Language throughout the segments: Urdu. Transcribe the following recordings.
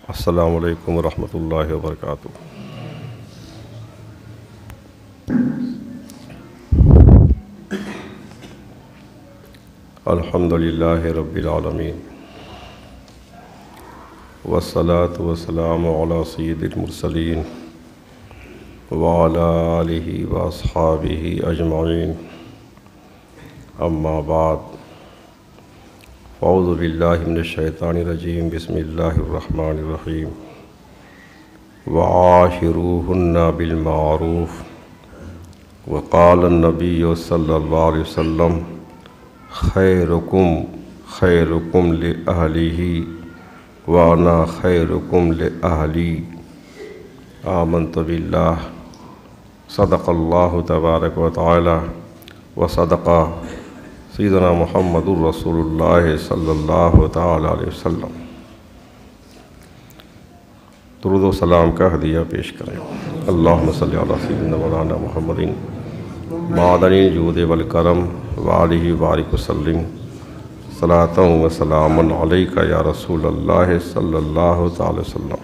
السلام علیکم ورحمۃ اللہ وبرکاتہ۔ الحمد للہ رب العالمین والصلاة والسلام علی سید المرسلین وعلی آلہ واصحابہ اجمعین، اما بعد، اعوذ باللہ من الشیطان الرجیم، بسم اللہ الرحمن الرحیم۔ وعاشروہن بالمعروف، وقال النبی صلی اللہ علیہ وسلم خیرکم خیرکم لأہلہ وانا خیرکم لأہلی۔ آمنت باللہ، صدق اللہ تبارک و تعالی وصدق سیدنا محمد الرسول اللہ صلی اللہ تعالی علیہ وسلم۔ درود و سلام کا ہدیہ پیش کریں۔ اللہم صلی علی سیدنا مولانا محمد معدن الجود والکرم وآلہ بارک وسلم، صلاۃ و سلام علیک یا رسول اللہ صلی اللہ تعالی وسلم۔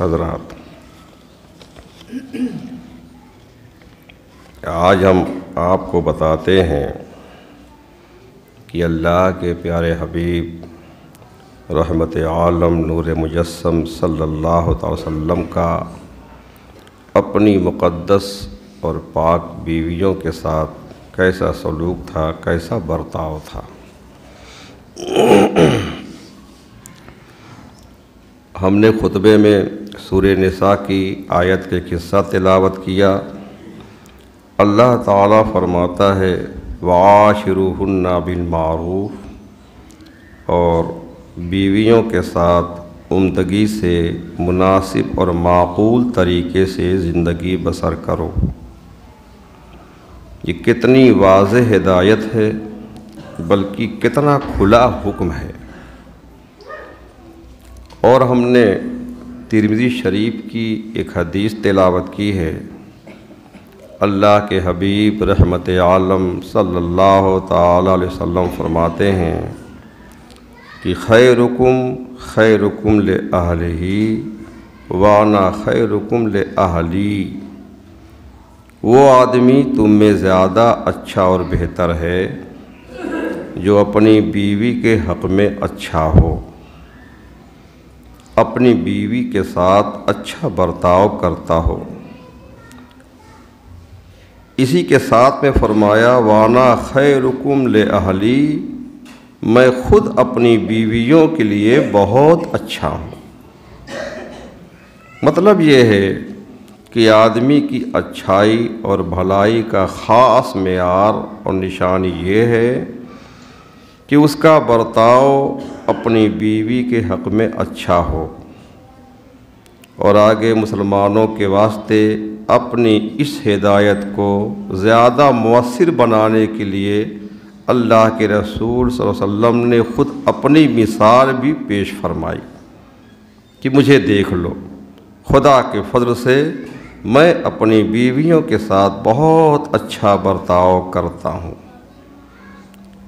حضرات، آج ہم آپ کو بتاتے ہیں کہ اللہ کے پیارے حبیب رحمت عالم نور مجسم صلی اللہ تعالی وسلم کا اپنی مقدس اور پاک بیویوں کے ساتھ کیسا سلوک تھا، کیسا برتاؤ تھا۔ ہم نے خطبے میں سورہ نساء کی آیت کے قصہ تلاوت کیا۔ اللہ تعالیٰ فرماتا ہے وعاشروہن بالمعروف، اور بیویوں کے ساتھ عمدگی سے مناسب اور معقول طریقے سے زندگی بسر کرو۔ یہ کتنی واضح ہدایت ہے، بلکہ کتنا کھلا حکم ہے۔ اور ہم نے ترمذی شریف کی ایک حدیث تلاوت کی ہے۔ اللہ کے حبیب رحمت عالم صلی اللہ تعالی علیہ وسلم فرماتے ہیں کہ خیرکم خیرکم لأہلہ وانا خیرکم لأہلی۔ وہ آدمی تم میں زیادہ اچھا اور بہتر ہے جو اپنی بیوی کے حق میں اچھا ہو، اپنی بیوی کے ساتھ اچھا برتاؤ کرتا ہو۔ اسی کے ساتھ میں فرمایا وانا خیرکم لأہلی، میں خود اپنی بیویوں کے لیے بہت اچھا ہوں۔ مطلب یہ ہے کہ آدمی کی اچھائی اور بھلائی کا خاص معیار اور نشانی یہ ہے کہ اس کا برتاؤ اپنی بیوی کے حق میں اچھا ہو، اور آگے مسلمانوں کے واسطے اپنی اس ہدایت کو زیادہ مؤثر بنانے کے لیے اللہ کے رسول صلی اللہ علیہ وسلم نے خود اپنی مثال بھی پیش فرمائی کہ مجھے دیکھ لو، خدا کے فضل سے میں اپنی بیویوں کے ساتھ بہت اچھا برتاؤ کرتا ہوں۔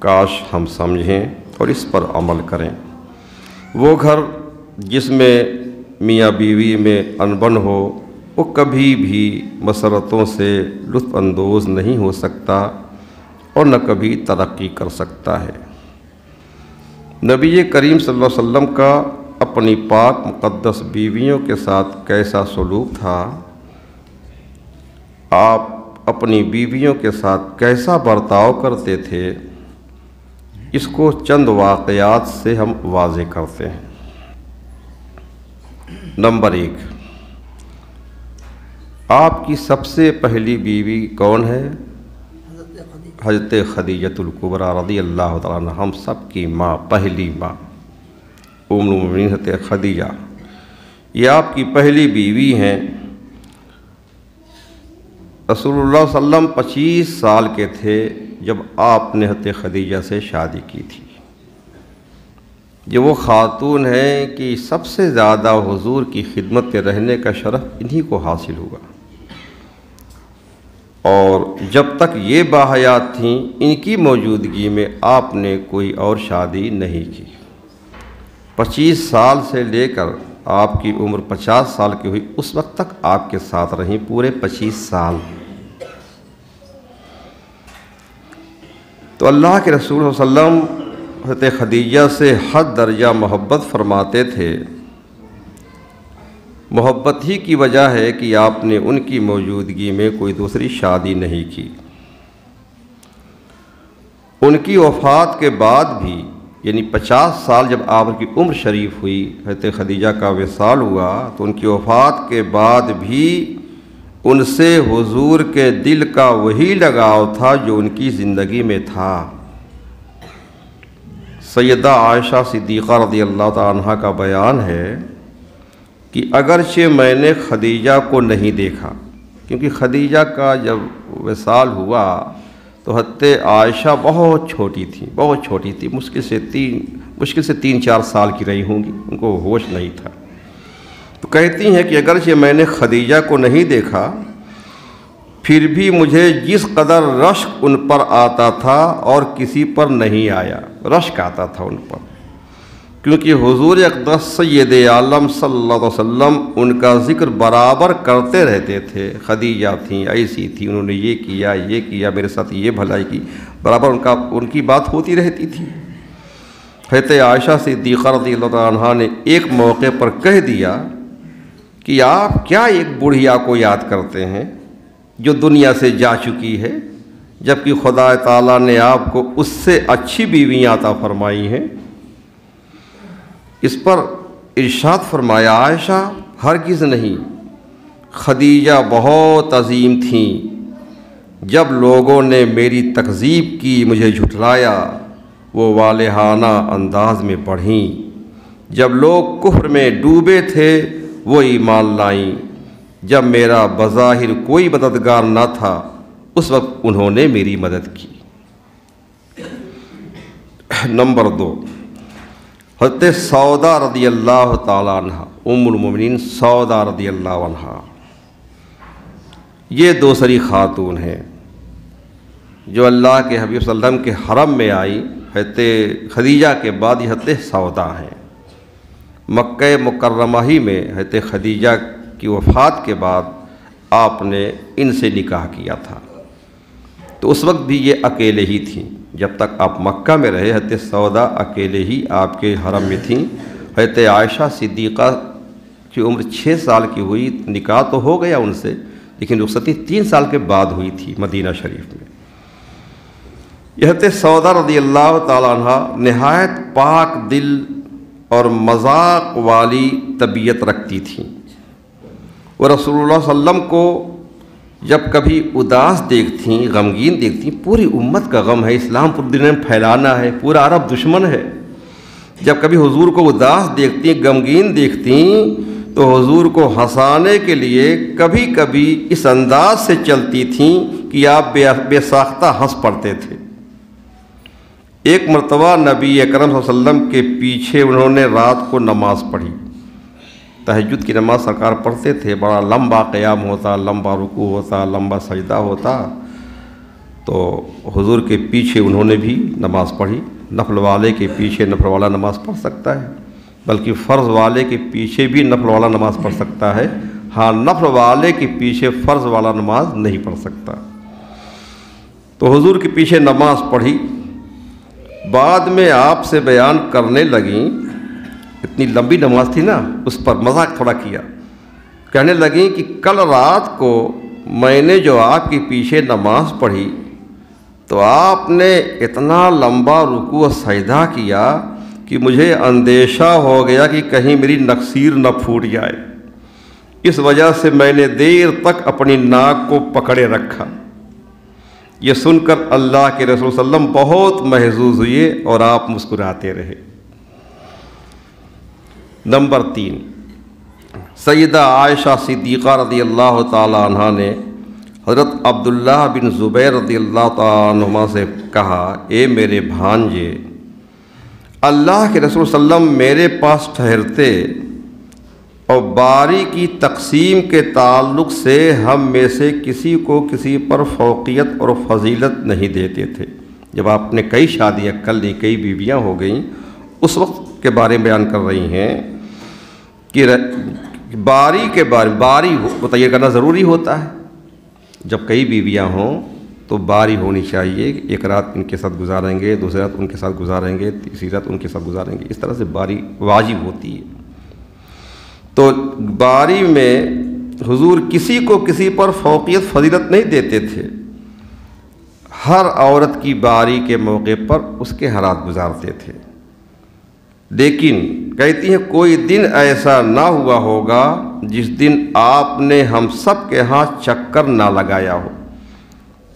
کاش ہم سمجھیں اور اس پر عمل کریں۔ وہ گھر جس میں میاں بیوی میں انبن ہو، وہ کبھی بھی مسرتوں سے لطف اندوز نہیں ہو سکتا اور نہ کبھی ترقی کر سکتا ہے۔ نبی کریم صلی اللہ علیہ وسلم کا اپنی پاک مقدس بیویوں کے ساتھ کیسا سلوک تھا، آپ اپنی بیویوں کے ساتھ کیسا برتاؤ کرتے تھے، اس کو چند واقعات سے ہم واضح کرتے ہیں۔ نمبر 1، آپ کی سب سے پہلی بیوی کون ہے؟ حضرت خدیجۃ الکبریٰ رضی اللہ تعالیٰ عنہ، ہم سب کی ماں، پہلی ماں، ام المؤمنین حضرت خدیجہ، یہ آپ کی پہلی بیوی ہیں۔ رسول اللہ صلی اللہ علیہ وسلم 25 سال کے تھے جب آپ نے حضرت خدیجہ سے شادی کی تھی۔ یہ وہ خاتون ہیں کہ سب سے زیادہ حضور کی خدمت میں رہنے کا شرف انہی کو حاصل ہوا، اور جب تک یہ باحیات تھیں ان کی موجودگی میں آپ نے کوئی اور شادی نہیں کی۔ 25 سال سے لے کر آپ کی عمر 50 سال کی ہوئی، اس وقت تک آپ کے ساتھ رہیں، پورے 25 سال۔ تو اللہ کے رسول صلی اللہ علیہ وسلم حضرت خدیجہ سے حد درجہ محبت فرماتے تھے۔ محبت ہی کی وجہ ہے کہ آپ نے ان کی موجودگی میں کوئی دوسری شادی نہیں کی۔ ان کی وفات کے بعد بھی، یعنی 50 سال جب آپ کی عمر شریف ہوئی، حضرت خدیجہ کا وصال ہوا، تو ان کی وفات کے بعد بھی ان سے حضور کے دل کا وہی لگاؤ تھا جو ان کی زندگی میں تھا۔ سیدہ عائشہ صدیقہ رضی اللہ تعالیٰ عنہا کا بیان ہے کہ اگرچہ میں نے خدیجہ کو نہیں دیکھا، کیونکہ خدیجہ کا جب وصال ہوا تو حضرت عائشہ بہت چھوٹی تھی، مشکل سے 3-4 سال کی رہی ہوں گی، ان کو ہوش نہیں تھا۔ تو کہتی ہیں کہ اگرچہ میں نے خدیجہ کو نہیں دیکھا، پھر بھی مجھے جس قدر رشک ان پر آتا تھا اور کسی پر نہیں آیا، رشک آتا تھا ان پر، کیونکہ حضور اقدس سید عالم صلی اللہ علیہ وسلم ان کا ذکر برابر کرتے رہتے تھے۔ خدیجہ تھیں، ایسی تھی، انہوں نے یہ کیا میرے ساتھ یہ بھلائی کی، برابر ان کی بات ہوتی رہتی تھی۔ حضرت عائشہ صدیقہ رضی اللہ عنہا نے ایک موقع پر کہہ دیا کہ آپ کیا ایک بڑھیا کو یاد کرتے ہیں جو دنیا سے جا چکی ہے، جبکہ خدا تعالیٰ نے آپ کو اس سے اچھی بیویاں عطا فرمائی ہیں۔ اس پر ارشاد فرمایا، عائشہ ہرگز نہیں، خدیجہ بہت عظیم تھیں۔ جب لوگوں نے میری تکذیب کی، مجھے جھٹلایا، وہ والہانہ انداز میں پڑھیں۔ جب لوگ کفر میں ڈوبے تھے، وہ ایمان لائیں۔ جب میرا بظاہر کوئی مددگار نہ تھا، اس وقت انہوں نے میری مدد کی۔ نمبر 2، حضرت سودا رضی اللہ تعالیٰ عنہ، ام المومنین سودا رضی اللہ عنہ، یہ دوسری خاتون ہیں جو اللہ کے حبیب صلی اللہ علیہ وسلم کے حرم میں آئی۔ حضرت خدیجہ کے بعد یہ حضرت سودا ہیں۔ مکہ مکرمہ ہی میں حضرت خدیجہ کی وفات کے بعد آپ نے ان سے نکاح کیا تھا، تو اس وقت بھی یہ اکیلے ہی تھیں۔ جب تک آپ مکہ میں رہے، حضرت سودا اکیلے ہی آپ کے حرم میں تھیں۔ حضرت عائشہ صدیقہ کی عمر 6 سال کی ہوئی، نکاح تو ہو گیا ان سے، لیکن رخصتی 3 سال کے بعد ہوئی تھی مدینہ شریف میں۔ یہ حضرت سودا رضی اللہ تعالیٰ عنہ نہایت پاک دل اور مذاق والی طبیعت رکھتی تھیں۔ وہ رسول اللہ صلی اللہ علیہ وسلم کو جب کبھی اداس دیکھتیں، غمگین دیکھتیں، پوری امت کا غم ہے، اسلام پوری دنیا میں پھیلانا ہے، پورا عرب دشمن ہے، جب کبھی حضور کو اداس دیکھتیں، غمگین دیکھتیں، تو حضور کو ہنسانے کے لیے کبھی کبھی اس انداز سے چلتی تھیں کہ آپ بے ساختہ ہنس پڑتے تھے۔ ایک مرتبہ نبی اکرم صلی اللہ علیہ وسلم کے پیچھے انہوں نے رات کو نماز پڑھی، تہجد کی نماز سرکار پڑھتے تھے، بڑا لمبا قیام ہوتا، لمبا رکوع ہوتا، لمبا سجدہ ہوتا، تو حضور کے پیچھے انہوں نے بھی نماز پڑھی۔ نفل والے کے پیچھے نفل والا نماز پڑھ سکتا ہے، بلکہ فرض والے کے پیچھے بھی نفل والا نماز پڑھ سکتا ہے، ہاں نفل والے کے پیچھے فرض والا نماز نہیں پڑھ سکتا۔ تو حضور کے پیچھے نماز پڑھی، بعد میں آپ سے بیان کرنے لگیں، اتنی لمبی نماز تھی نا، اس پر مذاق تھوڑا کیا، کہنے لگیں کہ کل رات کو میں نے جو آپ کے پیچھے نماز پڑھی تو آپ نے اتنا لمبا رکوع و سجدہ کیا کہ مجھے اندیشہ ہو گیا کہ کہیں میری نکسیر نہ پھوٹ جائے، اس وجہ سے میں نے دیر تک اپنی ناک کو پکڑے رکھا۔ یہ سن کر اللہ کے رسول صلی اللہ علیہ وسلم بہت محظوظ ہوئے اور آپ مسکراتے رہے۔ نمبر 3، سیدہ عائشہ صدیقہ رضی اللہ تعالیٰ عنہ نے حضرت عبداللہ بن زبیر رضی اللہ تعالیٰ عنہما سے کہا، اے میرے بھانجے، اللہ کے رسول صلی اللہ علیہ وسلم میرے پاس ٹھہرتے اور باری کی تقسیم کے تعلق سے ہم میں سے کسی کو کسی پر فوقیت اور فضیلت نہیں دیتے تھے۔ جب آپ نے کئی شادیاں کر لیں، کئی بیویاں ہو گئیں، اس وقت کے بارے میں بیان کر رہی ہیں کہ باری کے بارے باری متعین کرنا ضروری ہوتا ہے. جب کئی بیویاں ہوں تو باری ہونی چاہیے. ایک رات ان کے ساتھ گزاریں گے، دوسری رات ان کے ساتھ گزاریں گے، تیسری رات ان کے ساتھ گزاریں گے. اس طرح سے باری واجب ہوتی ہے. تو باری میں حضور کسی کو کسی پر فوقیت فضیلت نہیں دیتے تھے. ہر عورت کی باری کے موقع پر اس کے رات گزارتے تھے. لیکن کہتی ہیں کوئی دن ایسا نہ ہوا ہوگا جس دن آپ نے ہم سب کے ہاں چکر نہ لگایا ہو.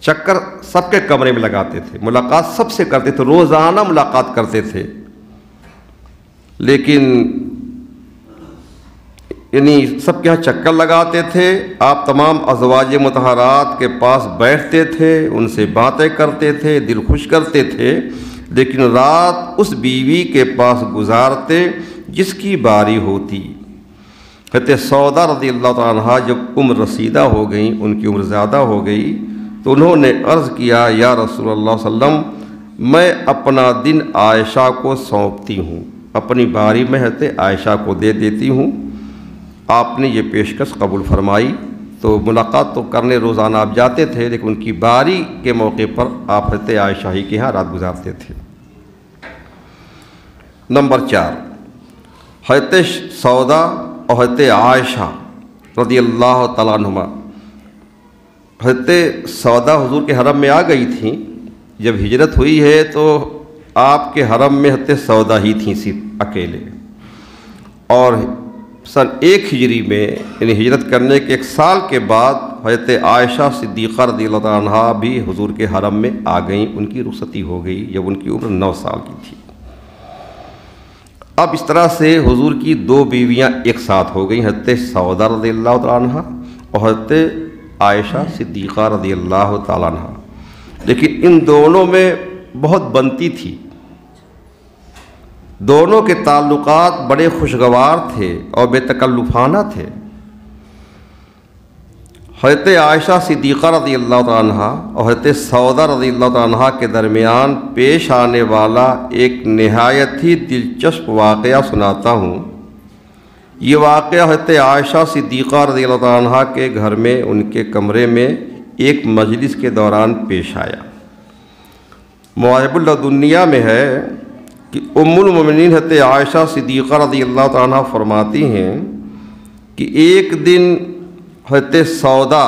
چکر سب کے کمرے میں لگاتے تھے، ملاقات سب سے کرتے تھے، روزانہ ملاقات کرتے تھے. لیکن یعنی سب کے ہاں چکر لگاتے تھے. آپ تمام ازواج مطہرات کے پاس بیٹھتے تھے، ان سے باتیں کرتے تھے، دل خوش کرتے تھے. لیکن رات اس بیوی کے پاس گزارتے جس کی باری ہوتی. حضرت سودا رضی اللہ تعالیٰ عنہ جب عمر رسیدہ ہو گئیں، ان کی عمر زیادہ ہو گئی، تو انہوں نے عرض کیا یا رسول اللہ صلی اللہ علیہ وسلم میں اپنا دن عائشہ کو سونپتی ہوں، اپنی باری میں حضرت عائشہ کو دے دیتی ہوں. آپ نے یہ پیشکش قبول فرمائی. تو ملاقات تو کرنے روزانہ آپ جاتے تھے، لیکن ان کی باری کے موقع پر آپ حضرت عائشہ ہی کے ہاں رات گزارتے تھے. نمبر 4، حضرت سودا اور حضرت عائشہ رضی اللہ تعالیٰ عنہما. حضرت سودا حضور کے حرم میں آ گئی تھیں. جب ہجرت ہوئی ہے تو آپ کے حرم میں حضرت سودا ہی تھیں صرف اکیلے. اور سن 1 ہجری میں یعنی ہجرت کرنے کے 1 سال کے بعد حضرت عائشہ صدیقہ رضی اللہ تعالیٰ عنہا بھی حضور کے حرم میں آ گئیں. ان کی رخصتی ہو گئی جب ان کی عمر 9 سال کی تھی. اب اس طرح سے حضور کی 2 بیویاں ایک ساتھ ہو گئیں، حضرت سودا رضی اللہ تعالیٰ عنہا اور حضرت عائشہ صدیقہ رضی اللہ تعالیٰ عنہا. لیکن ان دونوں میں بہت بنتی تھی. دونوں کے تعلقات بڑے خوشگوار تھے اور بے تکلفانہ تھے. حضرت عائشہ صدیقہ رضی اللہ تعالیٰ عنہا اور حضرت سودا رضی اللہ تعالیٰ عنہا کے درمیان پیش آنے والا ایک نہایت ہی دلچسپ واقعہ سناتا ہوں. یہ واقعہ حضرت عائشہ صدیقہ رضی اللہ تعالیٰ عنہا کے گھر میں ان کے کمرے میں ایک مجلس کے دوران پیش آیا. مواہب اللدنیہ میں ہے کہ ام المومنین حضرت عائشہ صدیقہ رضی اللہ تعالیٰ عنہ فرماتی ہیں کہ ایک دن حضرت سودا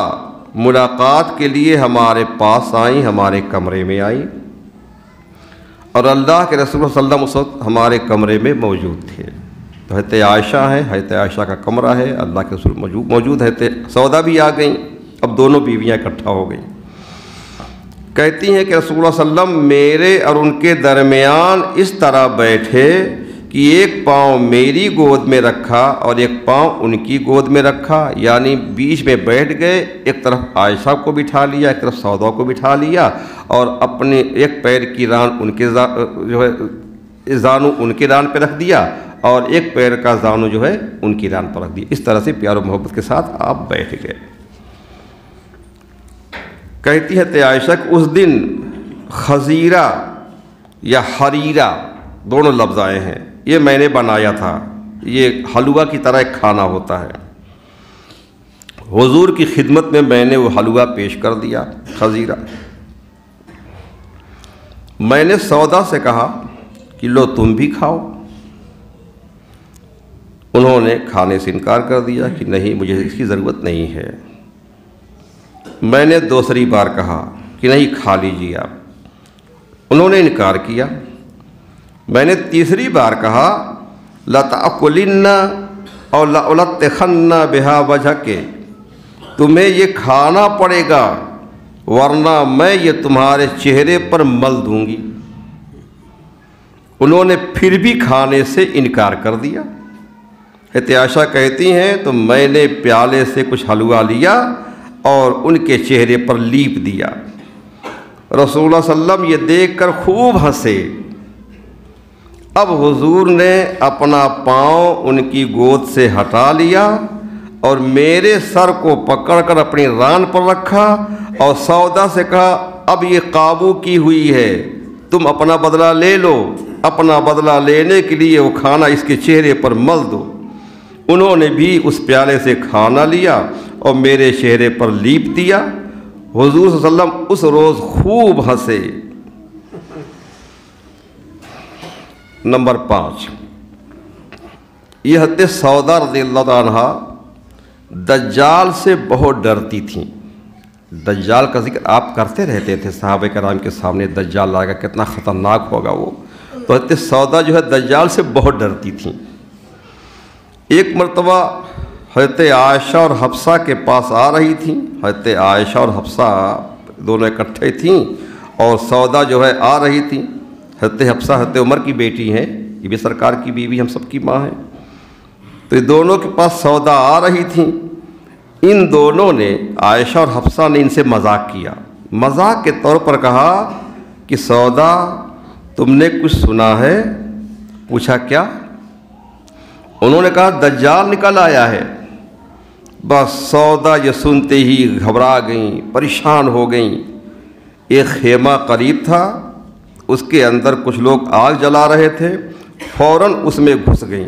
ملاقات کے لیے ہمارے پاس آئیں، ہمارے کمرے میں آئیں، اور اللہ کے رسول صلی اللہ علیہ وسلم اس وقت ہمارے کمرے میں موجود تھے. تو حضرت عائشہ ہے، حضرت عائشہ کا کمرہ ہے، اللہ کے رسول موجود، حضرت سودا بھی آ گئیں. اب دونوں بیویاں اکٹھا ہو گئیں. کہتی ہیں کہ رسول اللہ صلی اللہ علیہ وسلم میرے اور ان کے درمیان اس طرح بیٹھے کہ ایک پاؤں میری گود میں رکھا اور ایک پاؤں ان کی گود میں رکھا، یعنی بیچ میں بیٹھ گئے. ایک طرف عائشہ کو بٹھا لیا، ایک طرف سودا کو بٹھا لیا، اور اپنے ایک پیر کی ران ان کے جو ہے زانو ان کے ران پہ رکھ دیا، اور ایک پیر کا زانو جو ہے ان کی ران پر رکھ دیا. اس طرح سے پیار و محبت کے ساتھ آپ بیٹھ گئے. کہتی ہے عائشہ کہ اس دن خزیرہ یا حریرہ دونوں لفظ آئے ہیں. یہ میں نے بنایا تھا. یہ حلوہ کی طرح ایک کھانا ہوتا ہے. حضور کی خدمت میں میں نے وہ حلوہ پیش کر دیا، خزیرہ. میں نے سودا سے کہا کہ لو تم بھی کھاؤ. انہوں نے کھانے سے انکار کر دیا کہ نہیں، مجھے اس کی ضرورت نہیں ہے. میں نے دوسری بار کہا کہ نہیں، کھا لیجیے آپ. انہوں نے انکار کیا. میں نے تیسری بار کہا لَتَأْكُلِنَّ اور لَأُلَطِّخَنَّ بِهَا وَجْهَكِ، تمہیں یہ کھانا پڑے گا ورنہ میں یہ تمہارے چہرے پر مل دوں گی. انہوں نے پھر بھی کھانے سے انکار کر دیا. عائشہ کہتی ہیں تو میں نے پیالے سے کچھ حلوہ لیا اور ان کے چہرے پر لیپ دیا. رسول اللہ صلی اللہ علیہ وسلم یہ دیکھ کر خوب ہنسے. اب حضور نے اپنا پاؤں ان کی گود سے ہٹا لیا اور میرے سر کو پکڑ کر اپنی ران پر رکھا اور سودا سے کہا اب یہ قابو کی ہوئی ہے، تم اپنا بدلہ لے لو. اپنا بدلہ لینے کے لیے وہ کھانا اس کے چہرے پر مل دو۔ انہوں نے بھی اس پیالے سے کھانا لیا اور میرے چہرے پر لیپ دیا۔ حضور صلی اللہ علیہ وسلم اس روز خوب ہنسے۔ نمبر 5، یہ حضرت سودا رضی اللہ عنہا دجال سے بہت ڈرتی تھیں۔ دجال کا ذکر آپ کرتے رہتے تھے صحابہ کرام کے سامنے، دجال آئے گا، کتنا خطرناک ہوگا وہ۔ تو حضرت سودا جو ہے دجال سے بہت ڈرتی تھیں۔ ایک مرتبہ حضرت عائشہ اور حفصہ کے پاس آ رہی تھیں۔ حضرت عائشہ اور حفصہ دونوں اکٹھے تھیں اور سودا جو ہے آ رہی تھیں۔ حضرت حفصہ حضرت عمر کی بیٹی ہیں، یہ بھی سرکار کی بیوی، ہم سب کی ماں ہیں۔ تو یہ دونوں کے پاس سودا آ رہی تھیں۔ ان دونوں نے، عائشہ اور حفصہ نے ان سے مذاق کیا، مذاق کے طور پر کہا کہ سودا تم نے کچھ سنا ہے؟ پوچھا کیا؟ انہوں نے کہا دجال نکل آیا ہے۔ بس سودا یہ سنتے ہی گھبرا گئیں، پریشان ہو گئیں۔ ایک خیمہ قریب تھا، اس کے اندر کچھ لوگ آگ جلا رہے تھے، فوراً اس میں گھس گئیں۔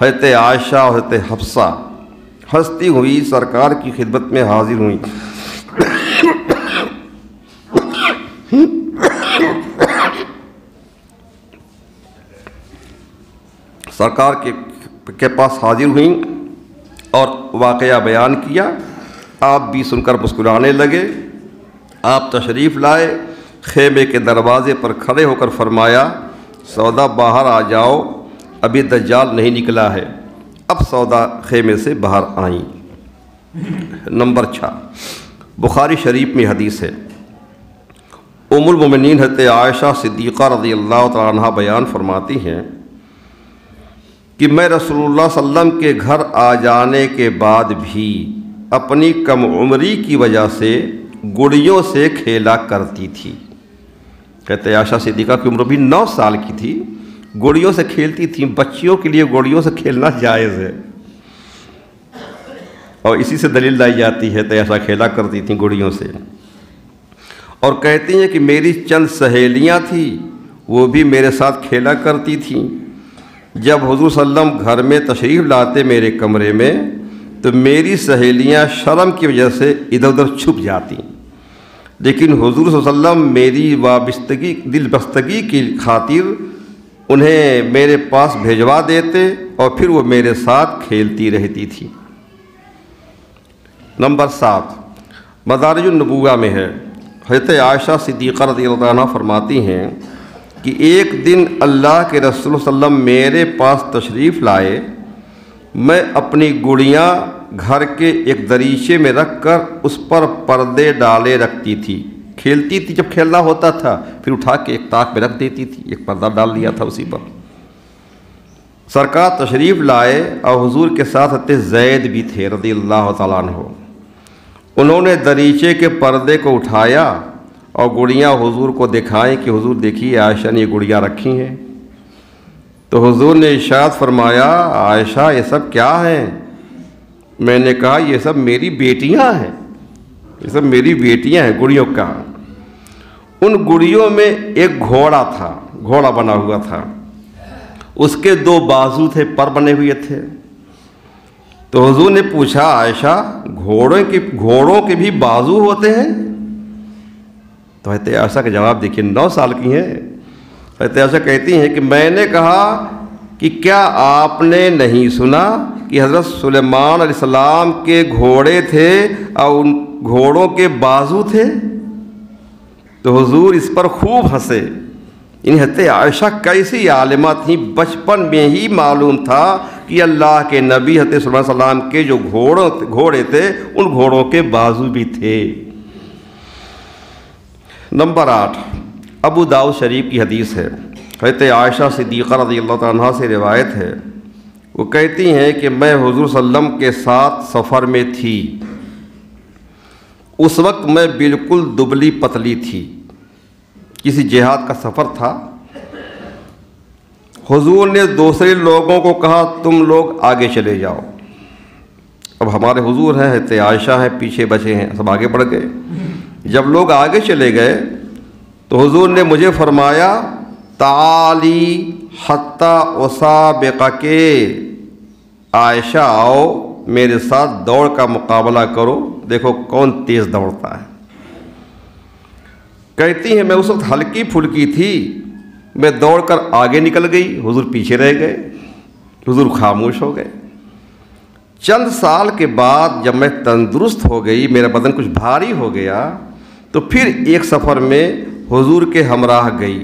حضرت عائشہ اور حضرت حفصہ ہنستی ہوئی سرکار کی خدمت میں حاضر ہوئیں۔ سرکار کے پاس حاضر ہوئیں اور واقعہ بیان کیا۔ آپ بھی سن کر مسکرانے لگے۔ آپ تشریف لائے، خیمے کے دروازے پر کھڑے ہو کر فرمایا سودا باہر آ جاؤ، ابھی دجال نہیں نکلا ہے۔ اب سودا خیمے سے باہر آئیں۔ نمبر 6، بخاری شریف میں حدیث ہے، ام المومنین حضرت عائشہ صدیقہ رضی اللہ تعالیٰ عنہ بیان فرماتی ہیں کہ میں رسول اللہ صلی اللہ علیہ وسلم کے گھر آ جانے کے بعد بھی اپنی کم عمری کی وجہ سے گڑیوں سے کھیلا کرتی تھی۔ کہتے عائشہ صدیقہ کی عمر بھی 9 سال کی تھی، گڑیوں سے کھیلتی تھیں۔ بچیوں کے لیے گڑیوں سے کھیلنا جائز ہے، اور اسی سے دلیل لائی جاتی ہے تو ایسا کھیلا کرتی تھیں گڑیوں سے۔ اور کہتی ہیں کہ میری چند سہیلیاں تھیں، وہ بھی میرے ساتھ کھیلا کرتی تھیں۔ جب حضور صلی اللہ علیہ وسلم گھر میں تشریف لاتے میرے کمرے میں تو میری سہیلیاں شرم کی وجہ سے ادھر ادھر چھپ جاتی، لیکن حضور صلی اللہ علیہ وسلم میری وابستگی، دل بستگی کی خاطر انہیں میرے پاس بھیجوا دیتے اور پھر وہ میرے ساتھ کھیلتی رہتی تھی۔ نمبر 7، مدارج النبوہ میں ہے، حضرت عائشہ صدیقہ رضی اللہ عنہ فرماتی ہیں کہ ایک دن اللہ کے رسول صلی اللہ علیہ وسلم میرے پاس تشریف لائے۔ میں اپنی گڑیاں گھر کے ایک دریچے میں رکھ کر اس پر پردے ڈالے رکھتی تھی، کھیلتی تھی، جب کھیلنا ہوتا تھا پھر اٹھا کے ایک طاق میں رکھ دیتی تھی، ایک پردہ ڈال دیا تھا اسی پر۔ سرکار تشریف لائے اور حضور کے ساتھ حضرت زید بھی تھے رضی اللہ تعالیٰ عنہ۔ انہوں نے دریچے کے پردے کو اٹھایا اور گڑیاں حضور کو دکھائیں کہ حضور دیکھیے عائشہ نے یہ گڑیاں رکھی ہیں۔ تو حضور نے ارشاد فرمایا عائشہ یہ سب کیا ہیں؟ میں نے کہا یہ سب میری بیٹیاں ہیں، یہ سب میری بیٹیاں ہیں گڑیوں کا۔ ان گڑیوں میں ایک گھوڑا تھا، گھوڑا بنا ہوا تھا، اس کے 2 بازو تھے، پر بنے ہوئے تھے۔ تو حضور نے پوچھا عائشہ گھوڑوں کے بھی بازو ہوتے ہیں؟ تو حضرت عائشہ کا جواب دیکھیے، 9 سال کی ہیں۔ حضرت عائشہ کہتی ہیں کہ میں نے کہا کہ کیا آپ نے نہیں سنا کہ حضرت سلیمان علیہ السلام کے گھوڑے تھے اور ان گھوڑوں کے بازو تھے؟ تو حضور اس پر خوب ہنسے۔ حضرت عائشہ کیسی عالمہ تھیں، بچپن میں ہی معلوم تھا کہ اللہ کے نبی حضرت صلی اللہ علیہ وسلم کے جو گھوڑے تھے ان گھوڑوں کے بازو بھی تھے۔ نمبر 8، ابو داؤد شریف کی حدیث ہے، حضرت عائشہ صدیقہ رضی اللہ عنہا سے روایت ہے، وہ کہتی ہیں کہ میں حضور صلی اللہ علیہ وسلم کے ساتھ سفر میں تھی۔ اس وقت میں بالکل دبلی پتلی تھی، کسی جہاد کا سفر تھا۔ حضور نے دوسرے لوگوں کو کہا تم لوگ آگے چلے جاؤ۔ اب ہمارے حضور ہیں، حضرت عائشہ ہیں، پیچھے بچے ہیں، سب آگے بڑھ گئے۔ جب لوگ آگے چلے گئے تو حضور نے مجھے فرمایا تعالی حتی اسابقک، عائشہ آؤ میرے ساتھ دوڑ کا مقابلہ کرو، دیکھو کون تیز دوڑتا ہے۔ کہتی ہیں میں اس وقت ہلکی پھلکی تھی، میں دوڑ کر آگے نکل گئی، حضور پیچھے رہ گئے، حضور خاموش ہو گئے۔ چند سال کے بعد جب میں تندرست ہو گئی، میرا بدن کچھ بھاری ہو گیا، تو پھر ایک سفر میں حضور کے ہمراہ گئی۔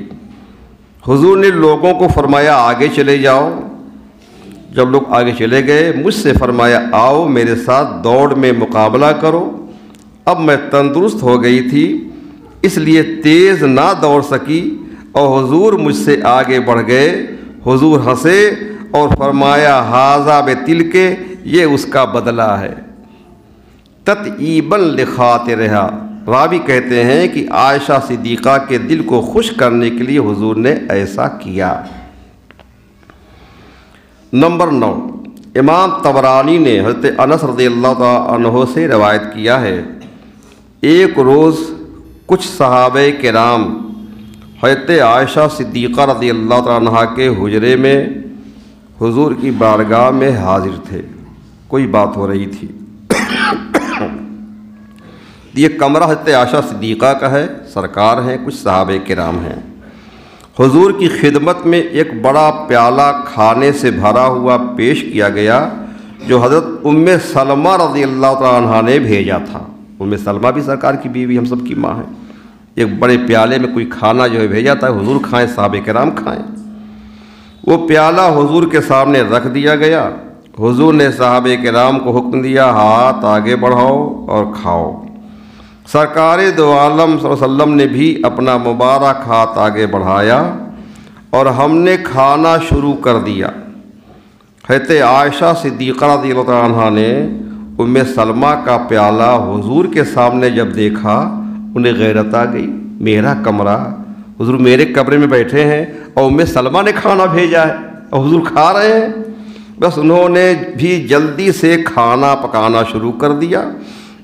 حضور نے لوگوں کو فرمایا آگے چلے جاؤ۔ جب لوگ آگے چلے گئے، مجھ سے فرمایا آؤ میرے ساتھ دوڑ میں مقابلہ کرو۔ اب میں تندرست ہو گئی تھی، اس لیے تیز نہ دوڑ سکی، اور حضور مجھ سے آگے بڑھ گئے۔ حضور ہنسے اور فرمایا ھذا بتلک، یہ اس کا بدلہ ہے، تطیبا لخاطرہا۔ راوی کہتے ہیں کہ عائشہ صدیقہ کے دل کو خوش کرنے کے لیے حضور نے ایسا کیا۔ نمبر 9، امام طبرانی نے حضرت انس رضی اللہ تعالیٰ عنہ سے روایت کیا ہے، ایک روز کچھ صحابہ کرام حضرت عائشہ صدیقہ رضی اللہ تعالیٰ عنہ کے حجرے میں حضور کی بارگاہ میں حاضر تھے، کوئی بات ہو رہی تھی۔ یہ کمرہ حضرت عائشہ صدیقہ کا ہے، سرکار ہیں، کچھ صحابہ کرام ہیں۔ حضور کی خدمت میں ایک بڑا پیالہ کھانے سے بھرا ہوا پیش کیا گیا، جو حضرت ام سلمہ رضی اللہ تعالیٰ عنہ نے بھیجا تھا۔ ام سلمہ بھی سرکار کی بیوی، ہم سب کی ماں ہے۔ ایک بڑے پیالے میں کوئی کھانا جو ہے بھیجا تھا، حضور کھائیں، صحابہ کرام کھائیں۔ وہ پیالہ حضور کے سامنے رکھ دیا گیا۔ حضور نے صحابہ کرام کو حکم دیا ہاتھ آگے بڑھاؤ اور کھاؤ۔ سرکار دو عالم صلی اللہ علیہ وسلم نے بھی اپنا مبارک ہاتھ آگے بڑھایا اور ہم نے کھانا شروع کر دیا۔ حضرت عائشہ صدیقہ رضی اللہ عنہ نے ام سلمہ کا پیالہ حضور کے سامنے جب دیکھا، انہیں غیرت آ گئی، میرا کمرہ، حضور میرے کمرے میں بیٹھے ہیں اور ام سلمہ نے کھانا بھیجا ہے اور حضور کھا رہے ہیں۔ بس انہوں نے بھی جلدی سے کھانا پکانا شروع کر دیا۔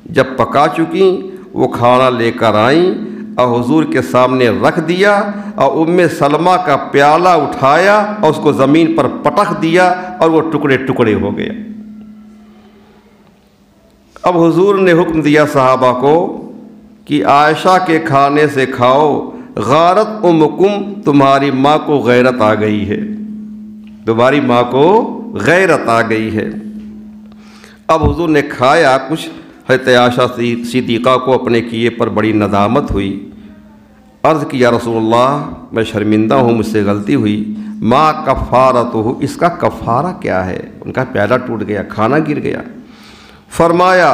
جب پکا چکی، وہ کھانا لے کر آئیں اور حضور کے سامنے رکھ دیا، اور ام سلمہ کا پیالہ اٹھایا اور اس کو زمین پر پٹخ دیا اور وہ ٹکڑے ٹکڑے ہو گیا۔ اب حضور نے حکم دیا صحابہ کو کہ عائشہ کے کھانے سے کھاؤ، غارت امکم، تمہاری ماں کو غیرت آ گئی ہے، تمہاری ماں کو غیرت آ گئی ہے۔ اب حضور نے کھایا کچھ، حضرت عائشہ صدیقہ کو اپنے کیے پر بڑی ندامت ہوئی۔ عرض کی یا رسول اللہ، میں شرمندہ ہوں، مجھ سے غلطی ہوئی، ما کفارتہ، اس کا کفارہ کیا ہے؟ ان کا پیالہ ٹوٹ گیا، کھانا گر گیا۔ فرمایا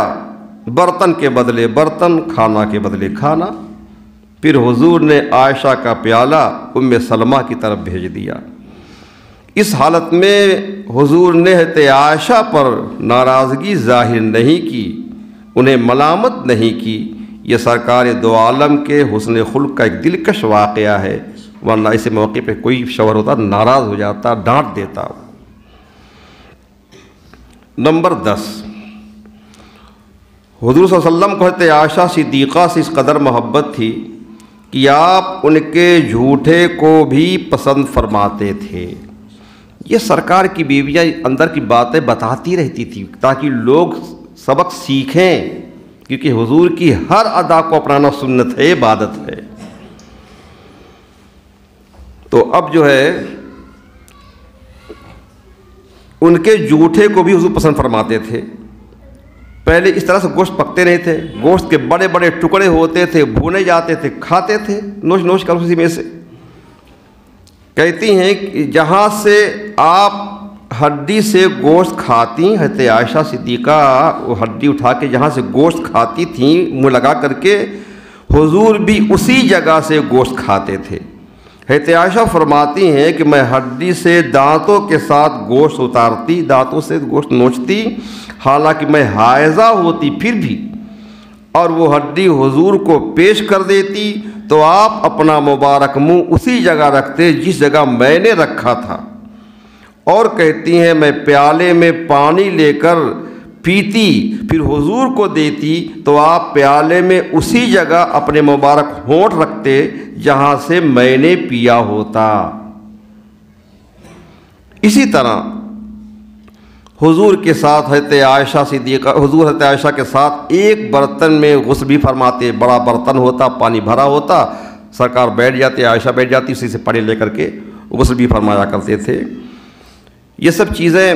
برتن کے بدلے برتن، کھانا کے بدلے کھانا۔ پھر حضور نے عائشہ کا پیالہ ام سلمہ کی طرف بھیج دیا۔ اس حالت میں حضور نے حضرت عائشہ پر ناراضگی ظاہر نہیں کی، انہیں ملامت نہیں کی۔ یہ سرکار دو عالم کے حسن خلق کا ایک دلکش واقعہ ہے، ورنہ اس موقع پہ کوئی شوہر ہوتا ناراض ہو جاتا، ڈانٹ دیتا۔ نمبر 10، حضور صلی اللہ علیہ وسلم کو حضرت عائشہ صدیقہ سے اس قدر محبت تھی کہ آپ ان کے جھوٹے کو بھی پسند فرماتے تھے۔ یہ سرکار کی بیویاں اندر کی باتیں بتاتی رہتی تھی تاکہ لوگ سبق سیکھیں، کیونکہ حضور کی ہر ادا کو اپنانا سنت ہے، عبادت ہے۔ تو اب جو ہے ان کے جھوٹے کو بھی حضور پسند فرماتے تھے۔ پہلے اس طرح سے گوشت پکتے نہیں تھے، گوشت کے بڑے بڑے ٹکڑے ہوتے تھے، بھونے جاتے تھے، کھاتے تھے نوش نوش کر اسی میں سے۔ کہتی ہیں کہ جہاں سے آپ ہڈی سے گوشت کھاتی، حضرت عائشہ صدیقہ وہ ہڈی اٹھا کے جہاں سے گوشت کھاتی تھیں منہ لگا کر کے، حضور بھی اسی جگہ سے گوشت کھاتے تھے۔ حضرت عائشہ فرماتی ہیں کہ میں ہڈی سے دانتوں کے ساتھ گوشت اتارتی، دانتوں سے گوشت نوچتی، حالانکہ میں حائضہ ہوتی پھر بھی، اور وہ ہڈی حضور کو پیش کر دیتی تو آپ اپنا مبارک منہ اسی جگہ رکھتے جس جگہ میں نے رکھا تھا۔ اور کہتی ہیں میں پیالے میں پانی لے کر پیتی پھر حضور کو دیتی تو آپ پیالے میں اسی جگہ اپنے مبارک ہونٹ رکھتے جہاں سے میں نے پیا ہوتا۔ اسی طرح حضور کے ساتھ حضرت عائشہ صدیقہ، حضور حضرت عائشہ کے ساتھ ایک برتن میں غسل بھی فرماتے، بڑا برتن ہوتا، پانی بھرا ہوتا، سرکار بیٹھ جاتے، عائشہ بیٹھ جاتی، اسی سے پانی لے کر کے غسل بھی فرمایا کرتے تھے۔ یہ سب چیزیں،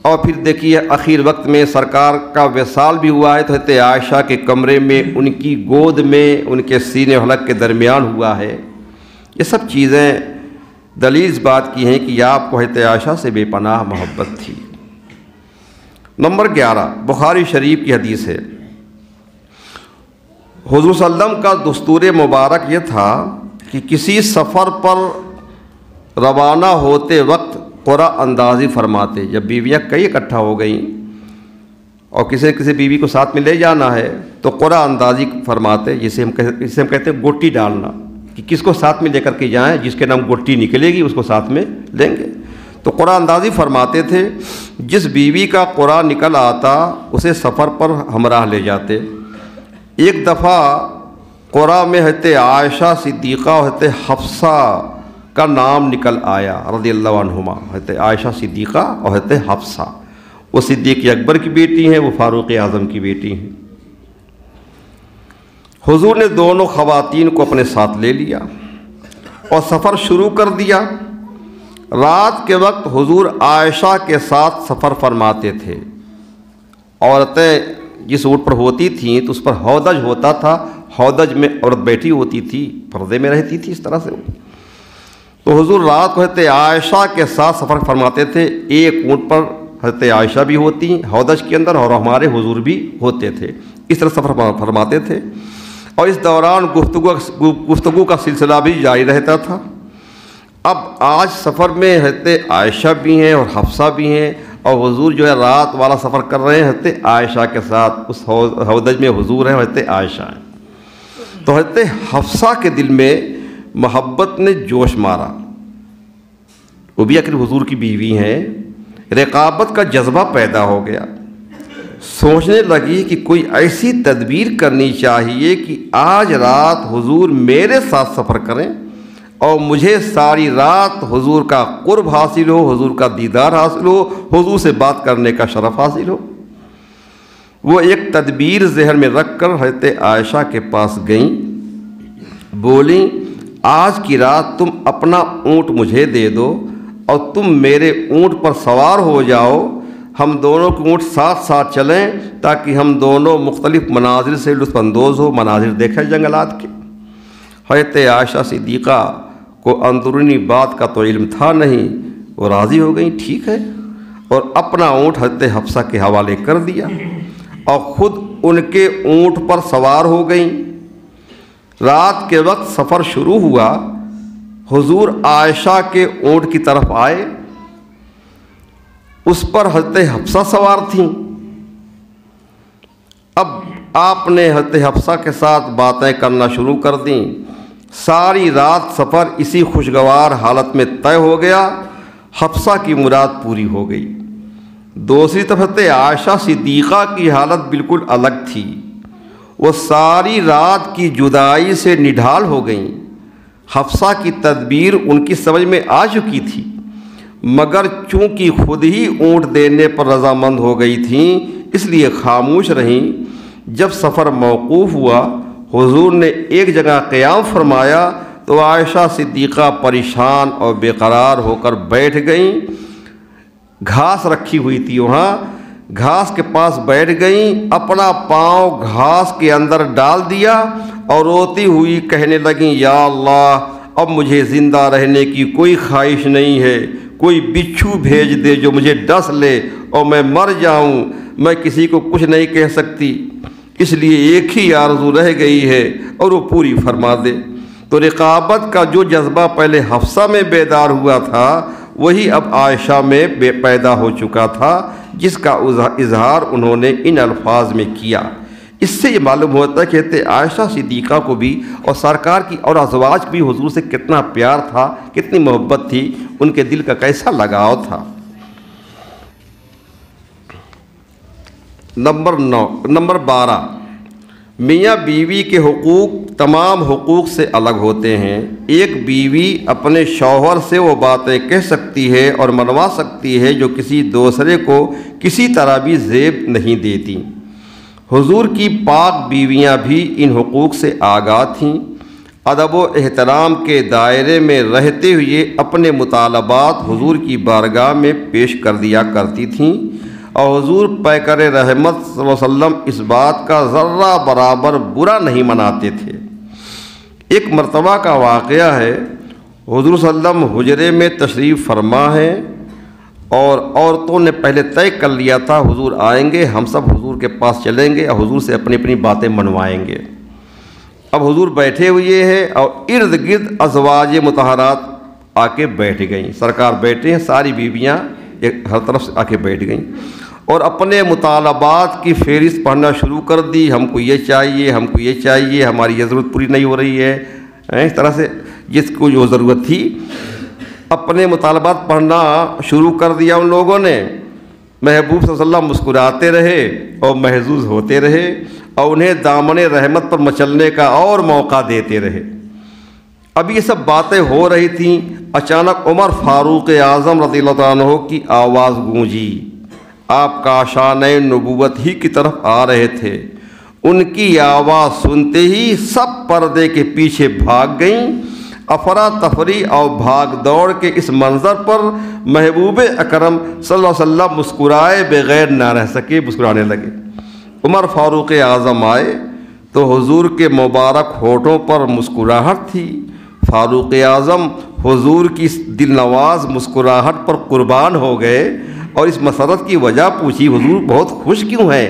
اور پھر دیکھیے اخیر وقت میں سرکار کا وصال بھی ہوا ہے تو حضرت عائشہ کے کمرے میں، ان کی گود میں، ان کے سینے حلق کے درمیان ہوا ہے۔ یہ سب چیزیں دلیل اس بات کی ہیں کہ آپ کو حضرت عائشہ سے بے پناہ محبت تھی۔ نمبر 11 بخاری شریف کی حدیث ہے، حضور صلی اللہ علیہ وسلم کا دستور مبارک یہ تھا کہ کسی سفر پر روانہ ہوتے وقت قرعہ اندازی فرماتے۔ جب بیویاں کئی اکٹھا ہو گئیں اور کسی بیوی کو ساتھ میں لے جانا ہے تو قرعہ اندازی فرماتے، جسے ہم کہتے ہیں گوٹی ڈالنا، کہ کس کو ساتھ میں لے کر کے جائیں، جس کے نام گوٹی نکلے گی اس کو ساتھ میں لیں گے۔ تو قرعہ اندازی فرماتے تھے، جس بیوی کا قرعہ نکل آتا اسے سفر پر ہمراہ لے جاتے۔ ایک دفعہ قرعہ میں حضرت عائشہ صدیقہ اور حضرت حفصہ کا نام نکل آیا رضی اللہ عنہما، حضرت عائشہ صدیقہ اور حضرت حفصہ۔ وہ صدیق اکبر کی بیٹی ہیں، وہ فاروق اعظم کی بیٹی ہیں۔ حضور نے دونوں خواتین کو اپنے ساتھ لے لیا اور سفر شروع کر دیا۔ رات کے وقت حضور عائشہ کے ساتھ سفر فرماتے تھے۔ عورتیں جس اونٹ پر ہوتی تھیں تو اس پر ہودج ہوتا تھا، ہودج میں عورت بیٹھی ہوتی تھی، پردے میں رہتی تھی، اس طرح سے۔ تو حضور رات کو حضرت عائشہ کے ساتھ سفر فرماتے تھے، ایک اونٹ پر حضرت عائشہ بھی ہوتی ہودج کے اندر اور ہمارے حضور بھی ہوتے تھے، اس طرح سفر فرماتے تھے۔ اور اس دوران گفتگو کا سلسلہ بھی جاری رہتا تھا۔ اب آج سفر میں حضرت عائشہ بھی ہیں اور حفصہ بھی ہیں، اور حضور جو ہے رات والا سفر کر رہے ہیں حضرت عائشہ کے ساتھ، اس ہودج میں حضور ہیں، حضرت عائشہ ہیں۔ تو حضرت حفصہ کے دل میں محبت نے جوش مارا، وہ بھی آخر حضور کی بیوی ہیں، رقابت کا جذبہ پیدا ہو گیا۔ سوچنے لگی کہ کوئی ایسی تدبیر کرنی چاہیے کہ آج رات حضور میرے ساتھ سفر کریں اور مجھے ساری رات حضور کا قرب حاصل ہو، حضور کا دیدار حاصل ہو، حضور سے بات کرنے کا شرف حاصل ہو۔ وہ ایک تدبیر ذہن میں رکھ کر حضرت عائشہ کے پاس گئیں، بولیں آج کی رات تم اپنا اونٹ مجھے دے دو اور تم میرے اونٹ پر سوار ہو جاؤ، ہم دونوں کے اونٹ ساتھ ساتھ چلیں تاکہ ہم دونوں مختلف مناظر سے لطف اندوز ہو، مناظر دیکھیں جنگلات کے۔ حضرت عائشہ صدیقہ کو اندرونی بات کا تو علم تھا نہیں، وہ راضی ہو گئیں، ٹھیک ہے، اور اپنا اونٹ حضرت حفصہ کے حوالے کر دیا اور خود ان کے اونٹ پر سوار ہو گئیں۔ رات کے وقت سفر شروع ہوا، حضور عائشہ کے اونٹ کی طرف آئے، اس پر حضرت حفصہ سوار تھیں۔ اب آپ نے حضرت حفصہ کے ساتھ باتیں کرنا شروع کر دیں۔ ساری رات سفر اسی خوشگوار حالت میں طے ہو گیا، حفصہ کی مراد پوری ہو گئی۔ دوسری طرف حضرت عائشہ صدیقہ کی حالت بالکل الگ تھی، وہ ساری رات کی جدائی سے نڈھال ہو گئیں۔ حفصہ کی تدبیر ان کی سمجھ میں آ چکی تھی، مگر چونکہ خود ہی اونٹ دینے پر رضامند ہو گئی تھیں اس لیے خاموش رہیں۔ جب سفر موقوف ہوا، حضور نے ایک جگہ قیام فرمایا تو عائشہ صدیقہ پریشان اور بے قرار ہو کر بیٹھ گئیں۔ گھاس رکھی ہوئی تھی، وہاں گھاس کے پاس بیٹھ گئیں، اپنا پاؤں گھاس کے اندر ڈال دیا اور روتی ہوئی کہنے لگیں، یا اللہ اب مجھے زندہ رہنے کی کوئی خواہش نہیں ہے، کوئی بچھو بھیج دے جو مجھے ڈس لے اور میں مر جاؤں، میں کسی کو کچھ نہیں کہہ سکتی، اس لیے ایک ہی آرزو رہ گئی ہے اور وہ پوری فرما دے۔ تو رقابت کا جو جذبہ پہلے حفصہ میں بیدار ہوا تھا وہی اب عائشہ میں پیدا ہو چکا تھا، جس کا اظہار انہوں نے ان الفاظ میں کیا۔ اس سے یہ معلوم ہوتا ہے کہ حضرت عائشہ صدیقہ کو بھی اور سرکار کی اور ازواج بھی حضور سے کتنا پیار تھا، کتنی محبت تھی، ان کے دل کا کیسا لگاؤ تھا۔ نمبر 12، میاں بیوی کے حقوق تمام حقوق سے الگ ہوتے ہیں۔ ایک بیوی اپنے شوہر سے وہ باتیں کہہ سکتی ہے اور منوا سکتی ہے جو کسی دوسرے کو کسی طرح بھی زیب نہیں دیتی۔ حضور کی پاک بیویاں بھی ان حقوق سے آگاہ تھیں۔ ادب و احترام کے دائرے میں رہتے ہوئے اپنے مطالبات حضور کی بارگاہ میں پیش کر دیا کرتی تھیں، اور حضور پیکر رحمت صلی اللہ علیہ وسلم اس بات کا ذرہ برابر برا نہیں مناتے تھے۔ ایک مرتبہ کا واقعہ ہے، حضور صلی اللہ علیہ وسلم حجرے میں تشریف فرما ہے اور عورتوں نے پہلے طے کر لیا تھا حضور آئیں گے، ہم سب حضور کے پاس چلیں گے اور حضور سے اپنی اپنی باتیں منوائیں گے۔ اب حضور بیٹھے ہوئے ہیں اور ارد گرد ازواج مطہرات آ کے بیٹھ گئیں۔ سرکار بیٹھے ہیں، ساری بیویاں ہر طرف سے آ کے بیٹھ گئیں اور اپنے مطالبات کی فہرست پڑھنا شروع کر دی۔ ہم کو یہ چاہیے، ہم کو یہ چاہیے، ہماری یہ ضرورت پوری نہیں ہو رہی ہے، اس طرح سے جس کو جو ضرورت تھی اپنے مطالبات پڑھنا شروع کر دیا ان لوگوں نے۔ محبوب صلی اللہ علیہ وسلم مسکراتے رہے اور محظوظ ہوتے رہے اور انہیں دامن رحمت پر مچلنے کا اور موقع دیتے رہے۔ اب یہ سب باتیں ہو رہی تھیں، اچانک عمر فاروق اعظم رضی اللہ عنہ کی آواز گونجی۔ آپ کاشانِ نبوت ہی کی طرف آ رہے تھے۔ ان کی آواز سنتے ہی سب پردے کے پیچھے بھاگ گئیں۔ افراتفری اور بھاگ دوڑ کے اس منظر پر محبوب اکرم صلی اللہ علیہ وسلم مسکرائے بغیر نہ رہ سکے، مسکرانے لگے۔ عمر فاروق اعظم آئے تو حضور کے مبارک ہونٹوں پر مسکراہٹ تھی۔ فاروق اعظم حضور کی دل نواز مسکراہٹ پر قربان ہو گئے اور اس مسرت کی وجہ پوچھی، حضور بہت خوش کیوں ہیں؟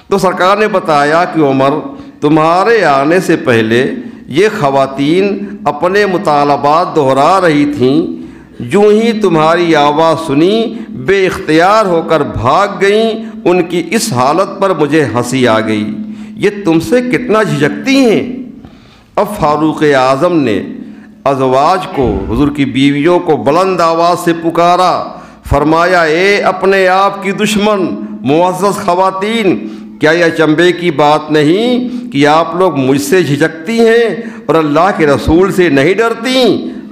تو سرکار نے بتایا کہ عمر، تمہارے آنے سے پہلے یہ خواتین اپنے مطالبات دہرا رہی تھیں، جو ہی تمہاری آواز سنی بے اختیار ہو کر بھاگ گئیں۔ ان کی اس حالت پر مجھے ہنسی آ گئی، یہ تم سے کتنا جھجکتی ہیں۔ اب فاروق اعظم نے ازواج کو، حضور کی بیویوں کو بلند آواز سے پکارا، فرمایا، اے اپنے آپ کی دشمن معزز خواتین، کیا یہ اچنبھے کی بات نہیں کہ آپ لوگ مجھ سے جھجکتی ہیں اور اللہ کے رسول سے نہیں ڈرتی،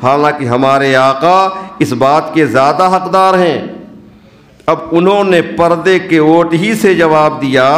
حالانکہ ہمارے آقا اس بات کے زیادہ حقدار ہیں۔ اب انہوں نے پردے کے اوٹ ہی سے جواب دیا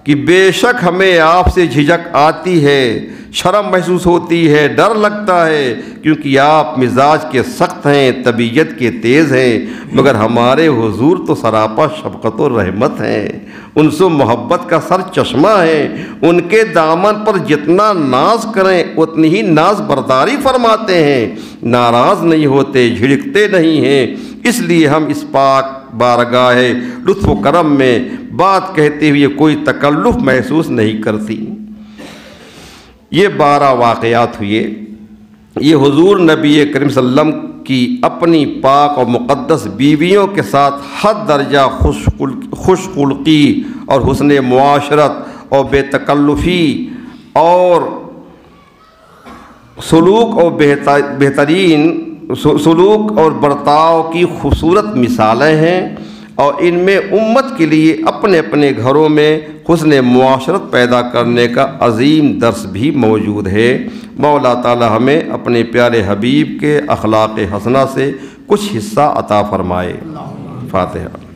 کہ بے شک ہمیں آپ سے جھجک آتی ہے، شرم محسوس ہوتی ہے، ڈر لگتا ہے، کیونکہ آپ مزاج کے سخت ہیں، طبیعت کے تیز ہیں، مگر ہمارے حضور تو سراپا شفقت و رحمت ہیں، ان سے محبت کا سر چشمہ ہے، ان کے دامن پر جتنا ناز کریں اتنی ہی ناز برداری فرماتے ہیں، ناراض نہیں ہوتے، جھڑکتے نہیں ہیں، اس لیے ہم اس پاک بارگاہ لطف و کرم میں بات کہتے ہوئے کوئی تکلف محسوس نہیں کرتی۔ یہ 12 واقعات ہوئے۔ یہ حضور نبی کریم صلی اللہ علیہ وسلم کی اپنی پاک اور مقدس بیویوں کے ساتھ حد درجہ خوش خلقی اور حسن معاشرت اور بے تکلفی اور سلوک اور بہترین سلوک اور برتاؤ کی خوبصورت مثالیں ہیں، اور ان میں امت کے لیے اپنے اپنے گھروں میں حسن معاشرت پیدا کرنے کا عظیم درس بھی موجود ہے۔ مولا تعالی ہمیں اپنے پیارے حبیب کے اخلاق حسنہ سے کچھ حصہ عطا فرمائے۔ فاتحہ۔